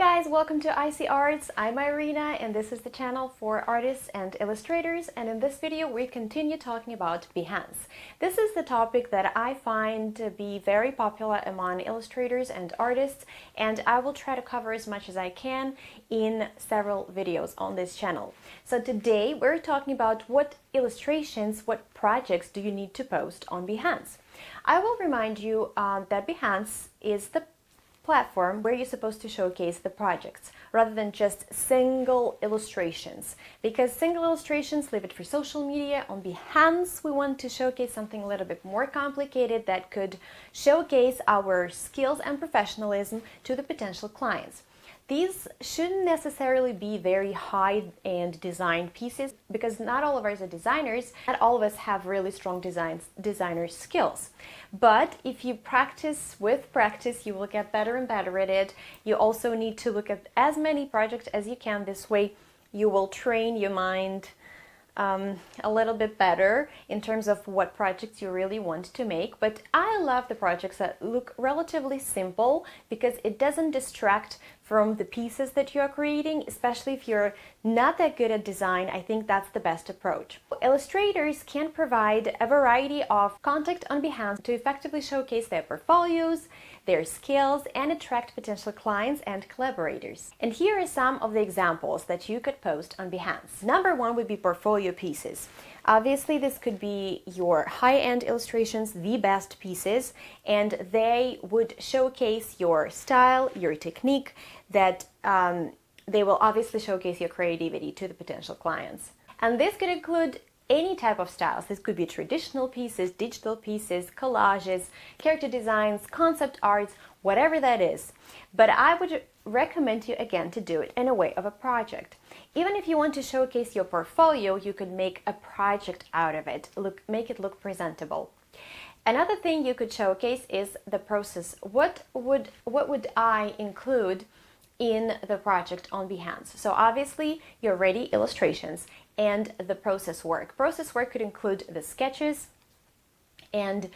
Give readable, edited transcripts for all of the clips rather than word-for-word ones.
guys, welcome to IC Arts. I'm Irina and this is the channel for artists and illustrators, and in this video we continue talking about Behance. This is the topic that I find to be very popular among illustrators and artists, and I will try to cover as much as I can in several videos on this channel. So today we're talking about what illustrations, what projects do you need to post on Behance. I will remind you that Behance is the platform where you're supposed to showcase the projects rather than just single illustrations, because single illustrations leave it for social media. On Behance we want to showcase something a little bit more complicated that could showcase our skills and professionalism to the potential clients. These shouldn't necessarily be very high-end design pieces, because not all of us are designers, not all of us have really strong designer skills. But if you practice with practice, you will get better and better at it. You also need to look at as many projects as you can. This way you will train your mind a little bit better in terms of what projects you really want to make. But I love the projects that look relatively simple, because it doesn't distract from the pieces that you are creating, especially if you're not that good at design. I think that's the best approach. Illustrators can provide a variety of content on Behance to effectively showcase their portfolios, their skills, and attract potential clients and collaborators. And here are some of the examples that you could post on Behance. Number one would be portfolio pieces. Obviously, this could be your high-end illustrations, the best pieces, and they would showcase your style, your technique, that they will obviously showcase your creativity to the potential clients. And this could include any type of styles. This could be traditional pieces, digital pieces, collages, character designs, concept arts, whatever that is. But I would recommend you again to do it in a way of a project. Even if you want to showcase your portfolio, you could make a project out of it, make it look presentable. Another thing you could showcase is the process. What would I include in the project on Behance? So obviously your ready illustrations and the process work. Process work could include the sketches and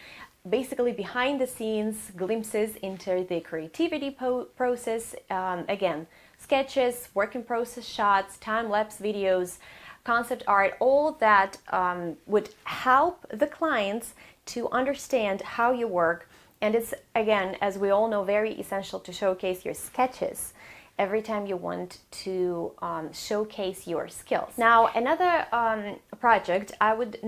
basically behind the scenes glimpses into the creativity process. Again, sketches, work in process shots, time-lapse videos, concept art, all of that would help the clients to understand how you work. And it's, again, as we all know, very essential to showcase your sketches every time you want to showcase your skills. Now, another project, I would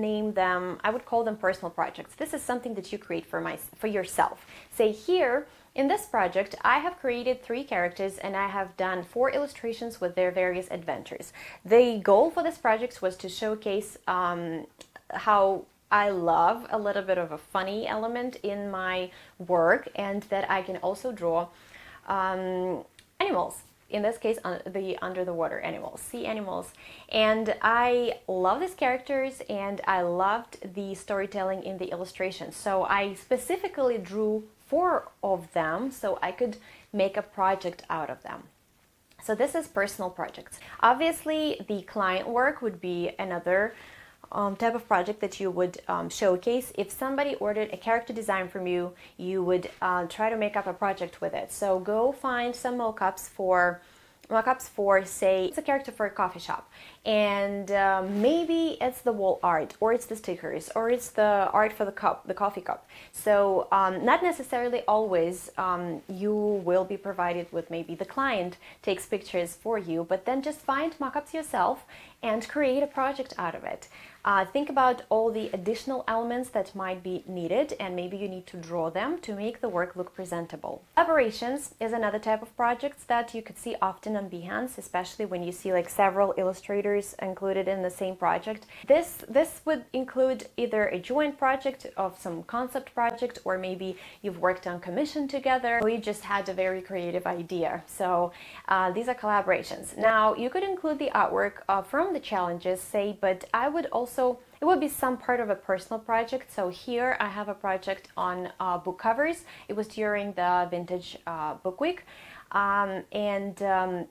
call them personal projects. This is something that you create for yourself. Say here, in this project, I have created 3 characters and I have done 4 illustrations with their various adventures. The goal for this project was to showcase how I love a little bit of a funny element in my work, and that I can also draw animals, in this case the under the water animals, sea animals. And I love these characters and I loved the storytelling in the illustration, so I specifically drew 4 of them so I could make a project out of them. So this is personal projects. Obviously the client work would be another type of project that you would showcase. If somebody ordered a character design from you, you would try to make up a project with it. So go find some mock-ups for, say, it's a character for a coffee shop, and maybe it's the wall art, or it's the stickers, or it's the art for the coffee cup. So not necessarily always you will be provided with, maybe the client takes pictures for you, but then just find mock-ups yourself and create a project out of it. Think about all the additional elements that might be needed, and maybe you need to draw them to make the work look presentable. Collaborations is another type of projects that you could see often on Behance, especially when you see like several illustrators included in the same project. This would include either a joint project of some concept project, or maybe you've worked on commission together, or you just had a very creative idea. So these are collaborations. Now you could include the artwork from the challenges, say, but I would also, it would be some part of a personal project. So here I have a project on book covers. It was during the Vintage Book Week, and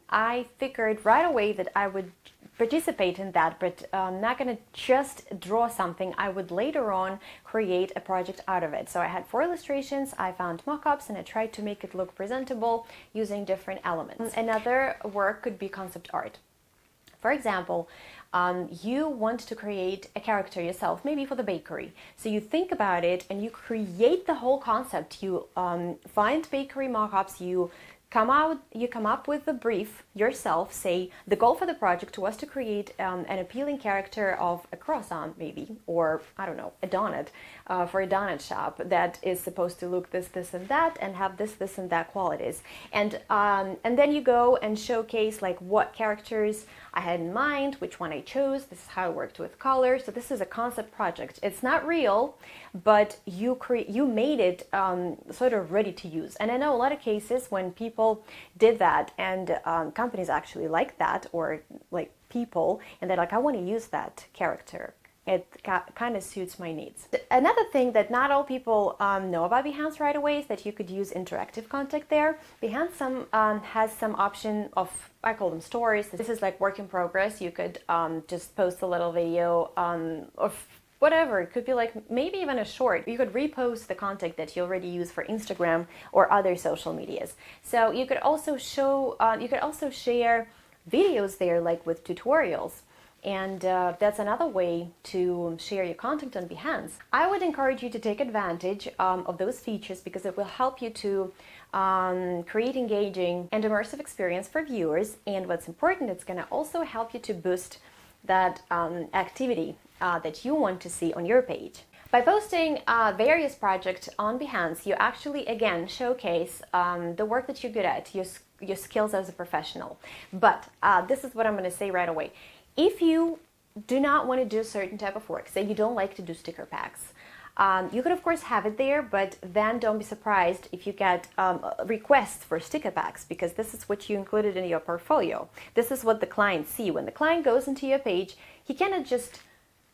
I figured right away that I would participate in that, but I'm not going to just draw something. I would later on create a project out of it. So I had 4 illustrations, I found mock-ups, and I tried to make it look presentable using different elements. Another work could be concept art. For example, you want to create a character yourself, maybe for the bakery. So you think about it and you create the whole concept. You find bakery mock-ups, you come up with the brief yourself, say the goal for the project was to create an appealing character of a croissant maybe, or I don't know, a donut for a donut shop that is supposed to look this, and that, and have this and that qualities. And then you go and showcase like what characters I had in mind, which one I chose, this is how I worked with color. So this is a concept project. It's not real, but you made it sort of ready to use. And I know a lot of cases when people did that, and companies actually like that, or like people, and they're like, I want to use that character. It kind of suits my needs. Another thing that not all people know about Behance right away is that you could use interactive content there. Behance has some option of, I call them stories. This is like work in progress. You could just post a little video of whatever. It could be like maybe even a short. You could repost the content that you already use for Instagram or other social medias. So you could also share videos there, like with tutorials. And that's another way to share your content on Behance. I would encourage you to take advantage of those features because it will help you to create engaging and immersive experience for viewers. And what's important, it's going to also help you to boost that activity that you want to see on your page. By posting various projects on Behance, you actually, again, showcase the work that you're good at, your skills as a professional. But this is what I'm going to say right away. If you do not want to do a certain type of work, say you don't like to do sticker packs, you could of course have it there, but then don't be surprised if you get requests for sticker packs, because this is what you included in your portfolio. This is what the client see. When the client goes into your page, he cannot just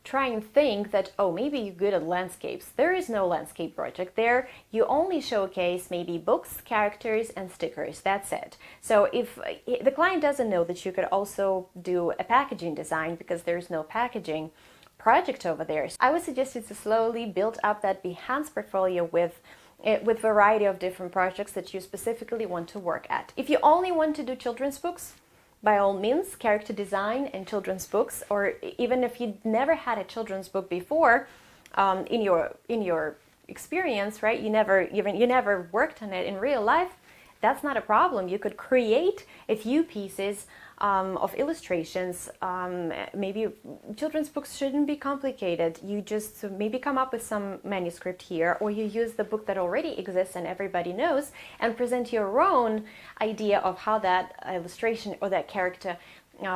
try and think that, oh, maybe you're good at landscapes. There is no landscape project there. You only showcase maybe books, characters, and stickers. That's it. So if the client doesn't know that you could also do a packaging design, because there's no packaging project over there, I would suggest you to slowly build up that Behance portfolio with variety of different projects that you specifically want to work at. If you only want to do children's books, by all means, character design and children's books, or even if you never had a children's book before in your experience, right? You never worked on it in real life. That's not a problem. You could create a few pieces of illustrations. Maybe children's books shouldn't be complicated. You just maybe come up with some manuscript here, or you use the book that already exists and everybody knows, and present your own idea of how that illustration or that character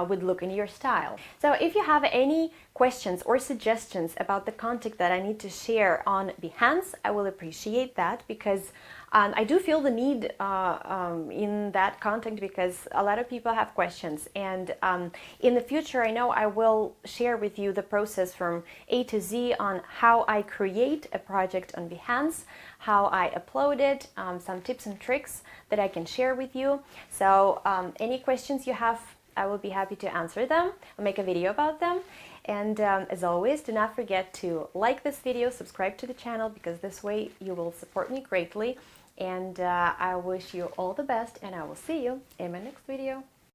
would look in your style. So if you have any questions or suggestions about the content that I need to share on Behance, I will appreciate that, because I do feel the need in that content, because a lot of people have questions, and in the future I know I will share with you the process from A to Z on how I create a project on Behance, how I upload it, some tips and tricks that I can share with you. So any questions you have, I will be happy to answer them. I'll make a video about them. And as always, do not forget to like this video, subscribe to the channel, because this way you will support me greatly. And I wish you all the best, and I will see you in my next video.